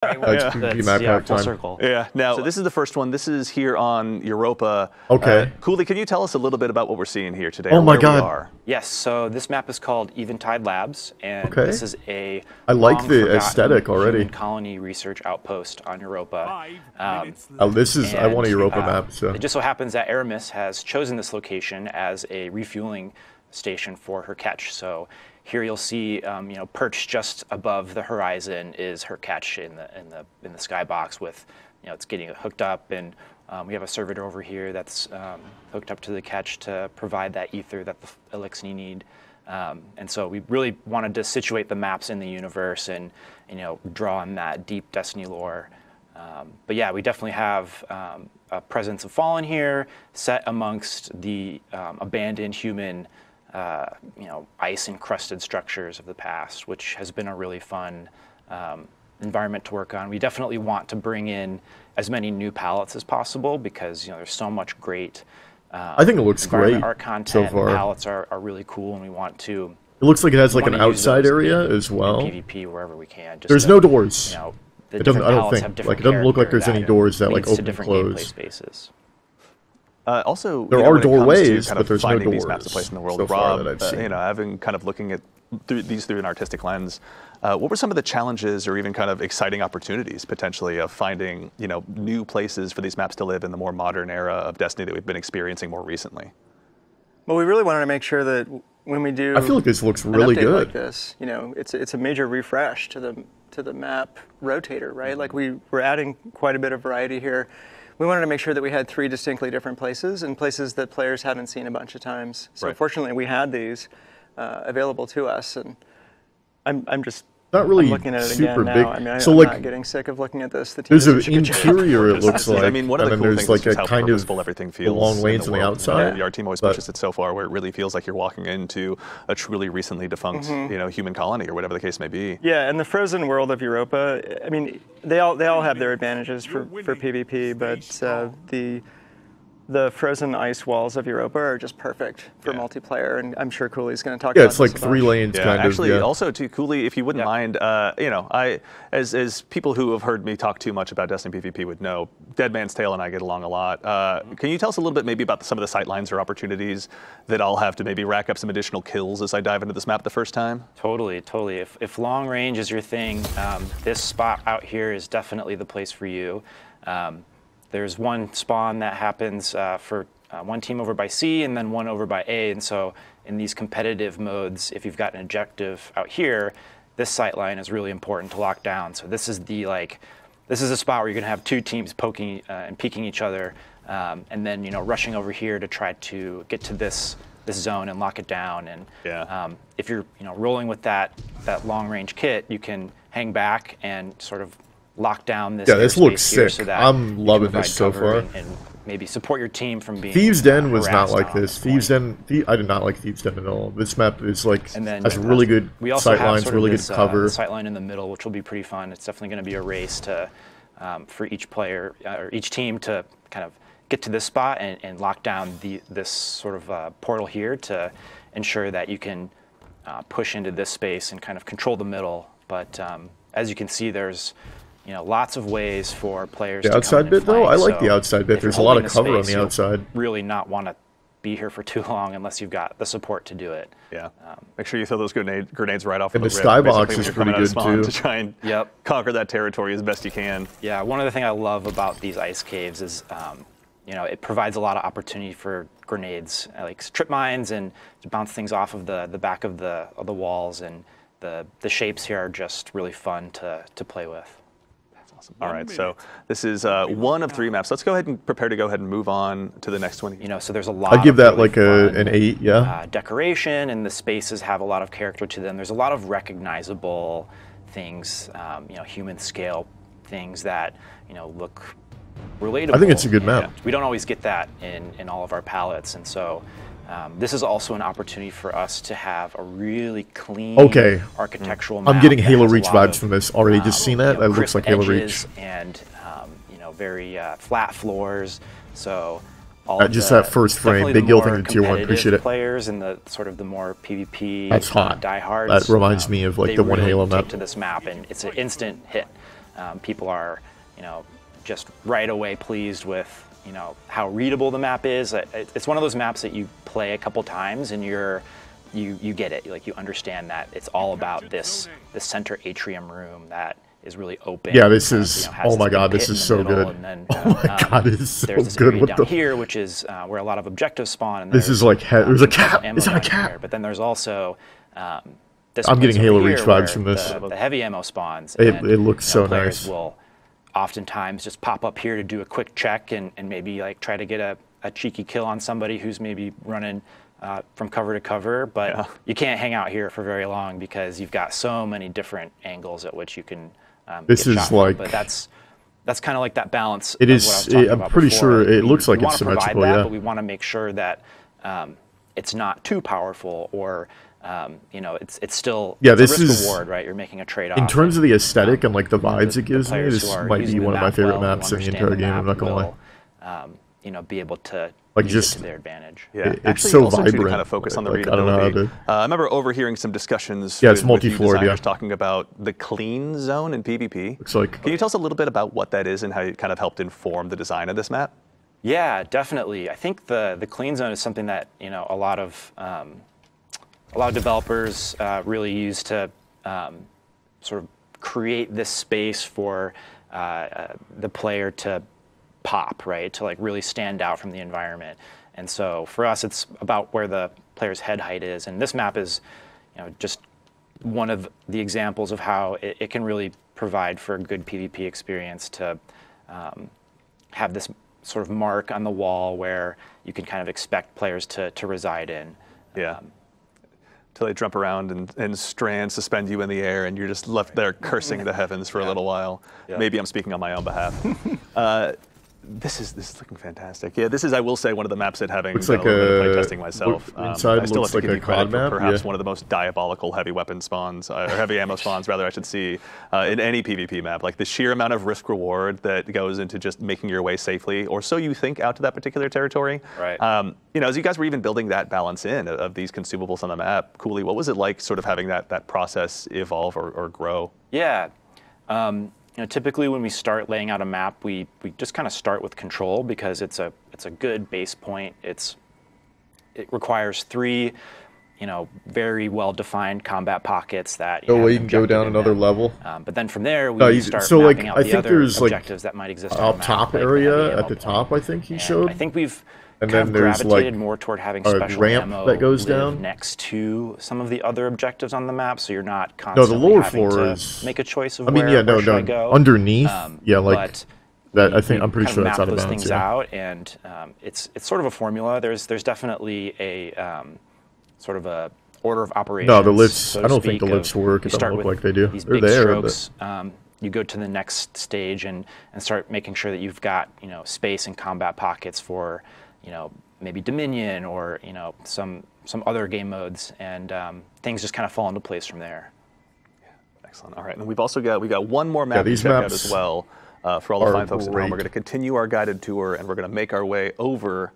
Yeah, full time. circle. Yeah. Now, so this is the first one. This is here on Europa. Okay. Cooley, can you tell us a little bit about what we're seeing here today? Oh my God. Yes. So this map is called Eventide Labs, and this is a I like the aesthetic already. Colony research outpost on Europa. This is I want a Europa map. So it just so happens that Aramis has chosen this location as a refueling station for her catch. So here you'll see, you know, perched just above the horizon is her catch in the skybox with, you know, it's getting hooked up, and we have a servitor over here that's hooked up to the catch to provide that ether that the Elixni need. And so we really wanted to situate the maps in the universe and, you know, draw on that deep Destiny lore. But yeah, we definitely have a presence of Fallen here, set amongst the abandoned human, you know, ice-encrusted structures of the past, which has been a really fun environment to work on. We definitely want to bring in as many new palettes as possible because, you know, there's so much great. I think it looks great art content so far. Palettes are really cool, and we want to. It looks like it has like an outside area as well. PvP wherever we can. Just there's no doors. You know, it doesn't. I don't think. Like it doesn't look like there's any doors that like open and close. Spaces. Also, there are doorways, but there's no doors. These maps to place in the world, so Rob, that I've seen. You know, having kind of looking at these through an artistic lens, what were some of the challenges or even kind of exciting opportunities potentially of finding, you know, new places for these maps to live in the more modern era of Destiny that we've been experiencing more recently? Well, we really wanted to make sure that when we do, I feel like this looks really good. Like this, you know, it's a major refresh to the map rotator, right? Like we're adding quite a bit of variety here. We wanted to make sure that we had 3 distinctly different places and places that players hadn't seen a bunch of times. So fortunately, we had these available to us, and I'm just not really looking at it super again big. now. I mean, so I'm like, not getting sick of looking at this. There's an interior, it looks like. I mean, one of the cool things like is a how kind purposeful of everything feels. The long lanes on the outside. The art team always pushes it so far where it really feels like you're walking into a truly recently defunct, you know, human colony or whatever the case may be. Yeah, and the frozen world of Europa. I mean, they all have their advantages for PvP, but the frozen ice walls of Europa are just perfect for multiplayer, and I'm sure Cooley's going to talk about it's like 3 lanes kind actually, of. also, too, Cooley, if you wouldn't mind, you know, as people who have heard me talk too much about Destiny PvP would know, Dead Man's Tale and I get along a lot. Can you tell us a little bit maybe about some of the sightlines or opportunities that I'll have to maybe rack up some additional kills as I dive into this map the first time? Totally. If long range is your thing, this spot out here is definitely the place for you. There's one spawn that happens for one team over by C and then one over by A, and so in these competitive modes, if you've got an objective out here, this sightline is really important to lock down. So this is this is a spot where you're going to have 2 teams poking and peeking each other, and then, you know, rushing over here to try to get to this zone and lock it down. And if you're, you know, rolling with that long range kit, you can hang back and sort of lock down this. Yeah, this looks sick. So that I'm loving this so far. And maybe support your team from being. Thieves' Den was not like this. Thieves' Den, I did not like Thieves' Den at all. This map is like has really good sightlines, really good cover. Sightline in the middle, which will be pretty fun. It's definitely going to be a race to for each player or each team to kind of get to this spot and lock down this sort of portal here to ensure that you can push into this space and kind of control the middle. But as you can see, there's, you know, lots of ways for players to outside bit though, I like the outside bit. There's a lot of cover on the outside. Really not want to be here for too long unless you've got the support to do it. Yeah. Make sure you throw those grenades right off. And the skybox is pretty good too. To try and conquer that territory as best you can. Yeah. One of the things I love about these ice caves is, you know, it provides a lot of opportunity for grenades, like trip mines, and to bounce things off of the back of the walls, and the shapes here are just really fun to play with. Awesome. All right, so this is 1 of 3 maps. Let's go ahead and prepare to go ahead and move on to the next one. You know, so there's a lot. I'd give that like an 8, decoration, and the spaces have a lot of character to them. There's a lot of recognizable things, you know, human scale things that, you know, look relatable. I think it's a good map. We don't always get that in all of our palettes, and so this is also an opportunity for us to have a really clean architectural map. I'm getting Halo Reach vibes from this. Already just seen that. That looks like Halo Reach. And you know, very flat floors. So just that first frame, big deal thing in Tier 1. Appreciate it. Players and the sort of the more PvP That's hot. diehards. That reminds me of like the one Halo map. To this map, and it's an instant hit. people are, just right away pleased with, how readable the map is. It's one of those maps that you play a couple times and you get it. Like, you understand that it's all about this center atrium room that is really open. Yeah, this is, oh my god, this is so good. Then, oh my god, this is so there's this good. area down here, which is where a lot of objectives spawn. And this is like, there's a cap. Is that a cap? Here. But then there's also this. I'm getting Halo Reach vibes from this. The heavy ammo spawns. It looks so players nice. Will oftentimes just pop up here to do a quick check and maybe like try to get a cheeky kill on somebody who's maybe running from cover to cover, but you can't hang out here for very long because you've got so many different angles at which you can this get is shot like, from. But that's kind of like that balance. It is. I'm pretty sure it looks like it's symmetrical. Yeah, but we want to make sure that it's not too powerful, or it's still it's a risk reward, right? You're making a trade-off. In terms of the aesthetic and like the vibes it gives me, this might be one of my favorite maps in the entire game. I'm not gonna lie. Be able to like use just it to their advantage. Yeah, it's actually, so also vibrant. To kind of focus on the like, readability. I remember overhearing some discussions. Yeah, it's with multi-floored. Yeah, talking about the clean zone in PvP. Looks like. Can you tell us a little bit about what that is and how it kind of helped inform the design of this map? Yeah, definitely. I think the clean zone is something that a lot of developers really use to sort of create this space for the player to pop, right? To like really stand out from the environment. And so for us, it's about where the player's head height is. And this map is, just one of the examples of how it can really provide for a good PvP experience to have this sort of mark on the wall where you can kind of expect players to reside in. Yeah. Till they jump around and strands suspend you in the air and you're just left there cursing the heavens for a little while. Yeah. Maybe I'm speaking on my own behalf. This is looking fantastic. Yeah, this is, I will say, one of the maps that having done like a little bit of playtesting myself. Inside I still looks have to like give you a credit COD for perhaps map. one of the most diabolical heavy weapon spawns, or heavy ammo spawns, rather, I should see, in any PvP map. Like the sheer amount of risk reward that goes into just making your way safely, or so you think, out to that particular territory. Right. As you guys were even building that balance in of these consumables on the map, Cooley, what was it like, sort of having that process evolve or grow? Yeah. Typically when we start laying out a map, we just kind of start with control because it's a good base point. It requires 3, very well-defined combat pockets that you can go down another level. But then from there we start mapping out the other objectives that might exist on the map. Top area at the top, I think he showed. I think we've and kind then of there's gravitated more toward having special ramp ammo that goes live down next to some of the other objectives on the map, so you're not constantly the lower having floor to is, make a choice of I mean, where should I go. Underneath, But that. I think I'm pretty sure that's out of those bounds. things out, and it's sort of a formula. There's definitely a sort of a order of operations. No, the lifts. So I don't think the lifts work. It doesn't look like they do. They're there. Strokes, you go to the next stage and start making sure that you've got space and combat pockets for maybe Dominion or some other game modes, and things just kind of fall into place from there. Excellent. All right, and we've also got one more map to check out as well. For all the fine folks at home, we're going to continue our guided tour, and we're going to make our way over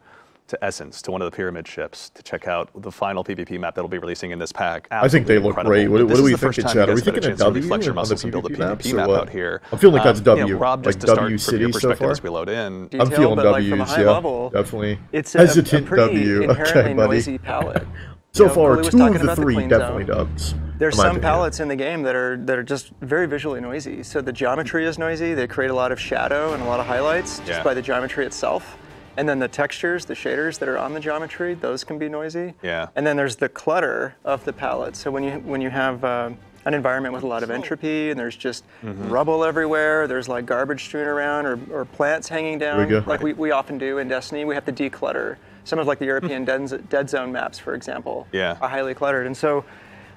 to Essence, to one of the pyramid ships, to check out the final PvP map that'll be releasing in this pack. Absolutely, I think they look great. What do we think, Chad? Are we thinking a W on the PvP maps, or what? Out here. I'm feeling like that's W, Rob, like W City so far. As we load in. I'm feeling W's, yeah, definitely. It's hesitant a pretty W. Inherently Okay, buddy. noisy palette. So far, 2 of the 3 definitely dubs. There's some palettes in the game that are just very visually noisy. So the geometry is noisy. They create a lot of shadow and a lot of highlights just by the geometry itself. And then the textures, the shaders that are on the geometry, those can be noisy. Yeah. And then there's the clutter of the palette. So when you have an environment with a lot of entropy and there's just rubble everywhere, there's like garbage strewn around or plants hanging down, like we often do in Destiny, we have to declutter. Some of like the European dead zone maps, for example, are highly cluttered. And so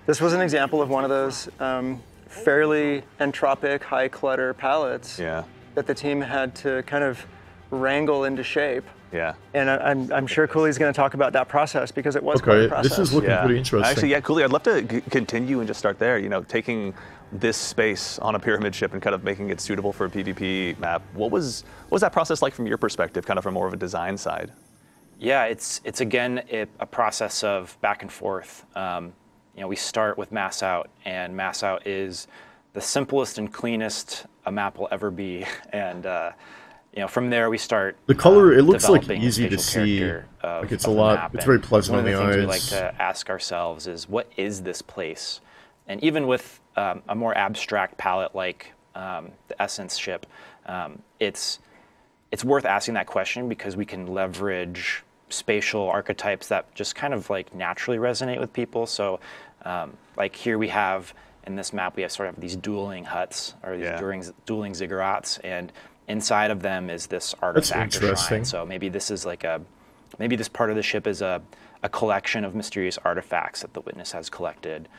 this was an example of one of those fairly entropic, high clutter palettes that the team had to kind of wrangle into shape. Yeah. And I'm sure Cooley's going to talk about that process because it was quite a process. This is looking pretty interesting. Actually, Cooley, I'd love to continue and just start there. Taking this space on a pyramid ship and kind of making it suitable for a PvP map. What was that process like from your perspective, kind of from more of a design side? Yeah, it's again a process of back and forth. We start with mass out, and mass out is the simplest and cleanest a map will ever be, and you know, from there we start. The color, it looks like easy to see. Like it's a lot. It's very pleasant on the eyes. One of the things we like to ask ourselves is, what is this place? And even with a more abstract palette like the Essence ship, it's worth asking that question because we can leverage spatial archetypes that just kind of like naturally resonate with people. So like here we have, in this map, we have sort of these dueling huts, or these dueling ziggurats, and inside of them is this artifact or shrine. So maybe this is like maybe this part of the ship is a collection of mysterious artifacts that the Witness has collected.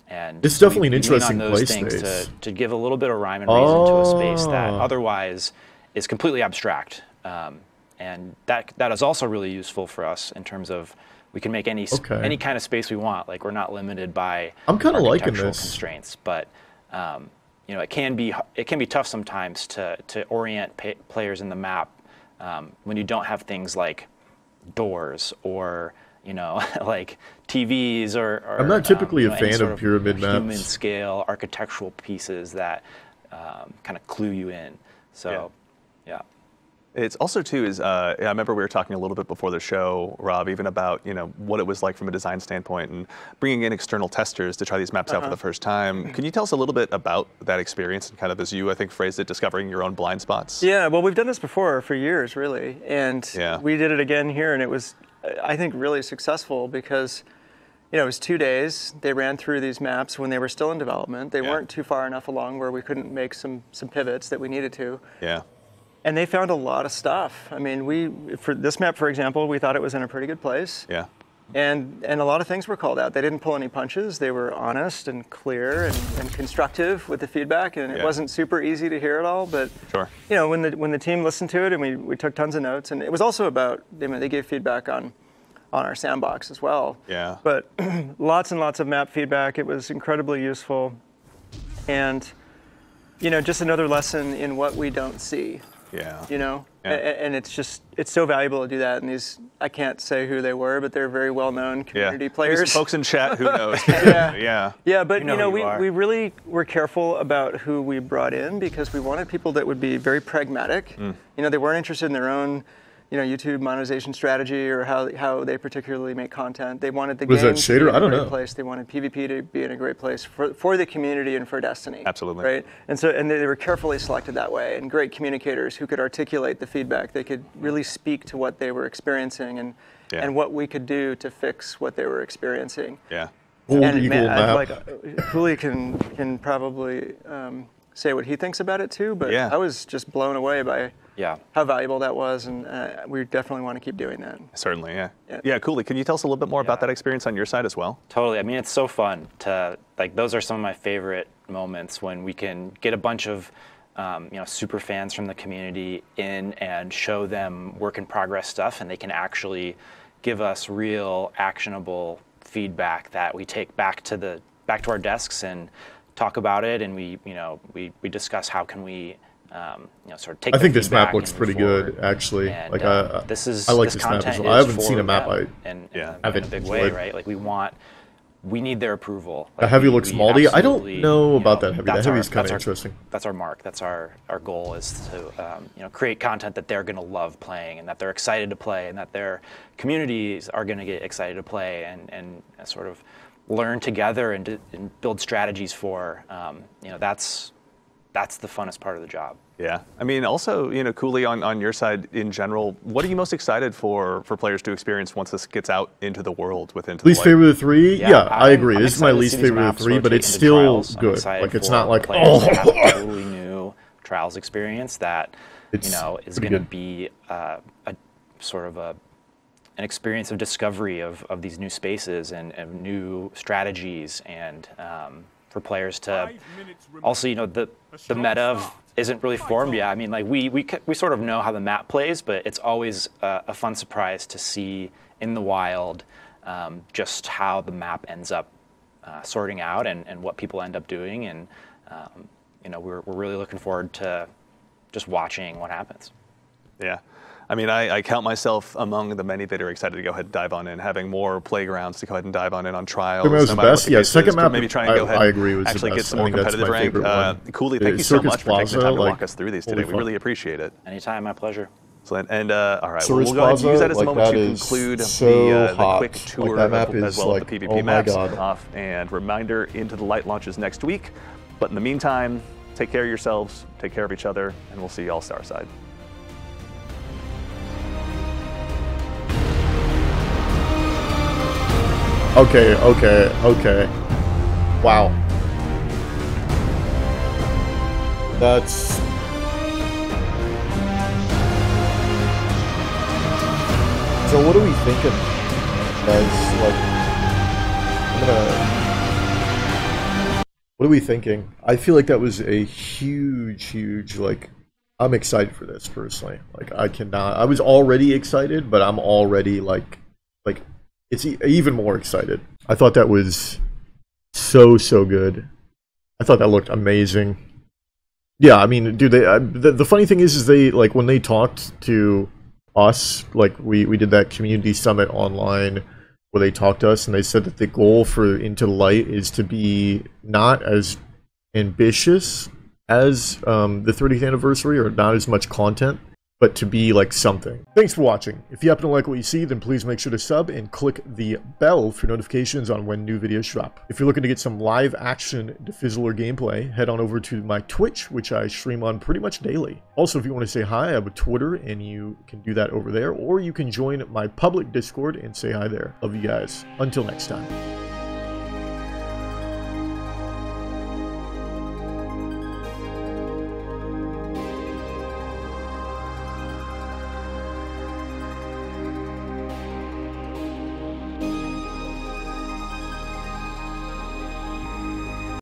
And it's definitely an interesting play space. To give a little bit of rhyme and reason to a space that otherwise is completely abstract. And that is also really useful for us in terms of we can make any kind of space we want. Like, we're not limited by architectural constraints. But you know, it can be tough sometimes to orient players in the map when you don't have things like doors or, you know, like TVs or I'm not typically a fan of pyramid maps. Human scale architectural pieces that kind of clue you in. So, yeah. It's also too is I remember we were talking a little bit before the show, Rob, even about, you know, what it was like from a design standpoint and bringing in external testers to try these maps out for the first time. Can you tell us a little bit about that experience and kind of, as you I think phrased it, discovering your own blind spots? Yeah, well, we've done this before for years, really, and we did it again here, and it was, I think, really successful because, you know, it was 2 days. They ran through these maps when they were still in development. They weren't too far enough along where we couldn't make some pivots that we needed to. Yeah. And they found a lot of stuff. I mean, for this map, for example, we thought it was in a pretty good place. Yeah. And a lot of things were called out. They didn't pull any punches. They were honest and clear and constructive with the feedback. And it wasn't super easy to hear it all, but you know, when the team listened to it and we took tons of notes, and it was also about, I mean, they gave feedback on our sandbox as well. Yeah. But lots and lots of map feedback. It was incredibly useful, and you know, just another lesson in what we don't see. Yeah. You know, and it's so valuable to do that. And these, I can't say who they were, but they're very well-known community players. These folks in chat, who knows? Yeah, but you know, we really were careful about who we brought in because we wanted people that would be very pragmatic. You know, they weren't interested in their own, you know, YouTube monetization strategy or how they particularly make content. They wanted the game to be in a great place. They wanted PvP to be in a great place for the community and for Destiny. Absolutely. Right? And they were carefully selected that way, and great communicators who could articulate the feedback. They could really speak to what they were experiencing and what we could do to fix what they were experiencing. Yeah. Cooley can probably say what he thinks about it too, but I was just blown away by how valuable that was, and we definitely want to keep doing that. Certainly, yeah. Cooley, can you tell us a little bit more about that experience on your side as well? Totally. I mean, it's so fun to, like, those are some of my favorite moments when we can get a bunch of you know, super fans from the community in and show them work in progress stuff, and they can actually give us real actionable feedback that we take back to our desks and talk about it, and we discuss how can we you know, sort of take. I think this map looks pretty good, actually. And, like I like this map as well. I haven't seen a map in a big way, right? Like we need their approval. Like, heavy looks moldy. I don't know about that heavy. That heavy's kind of interesting. That's our mark. That's our goal, is to you know, create content that they're going to love playing and that they're excited to play and that their communities are going to get excited to play and sort of learn together and build strategies for. You know, that's the funnest part of the job. Yeah, I mean, also, you know, Cooley, on your side in general, what are you most excited for players to experience once this gets out into the world Least favorite of the three? Yeah, I agree. This is my least favorite of the three, but it's still good. Like, it's not like, oh, to have a totally new Trials experience that you know is going to be a sort of an experience of discovery of these new spaces and new strategies, and for players to also, you know, the meta isn't really formed yet. I mean, like we sort of know how the map plays, but it's always a fun surprise to see in the wild just how the map ends up sorting out and what people end up doing, and you know, we're really looking forward to just watching what happens. Yeah. I mean, I count myself among the many that are excited to go ahead and dive on in, having more playgrounds to go ahead and dive on in on trials. Second map was the best. Yeah, second map. Maybe try and go ahead. I agree. Was actually the best. get some more competitive rank. Cooley, thank you so much for taking the time to walk us through these today. We really appreciate it. Anytime, my pleasure. And all right, we'll go ahead and use that as a moment to conclude the quick tour as well as the PvP maps off. And reminder, Into the Light launches next week. But in the meantime, take care of yourselves, take care of each other, and we'll see you all Starside. Okay. Wow. That's... So what are we thinking, guys? What are we thinking? I feel like that was a huge, like, I'm excited for this, personally. Like, I was already excited, but I'm already, like, it's even more excited. I thought that was so good. I thought that looked amazing. Yeah, I mean, dude, the funny thing is they, like, when they talked to us, like, we did that community summit online where they talked to us, and they said that the goal for Into the Light is to be not as ambitious as the 30th anniversary, or not as much content, but to be like something. Thanks for watching. If you happen to like what you see, then please make sure to sub and click the bell for notifications on when new videos drop. If you're looking to get some live action Diffizzle gameplay, head on over to my Twitch, which I stream on pretty much daily. Also, if you want to say hi, I have a Twitter, and you can do that over there, or you can join my public Discord and say hi there. Love you guys. Until next time.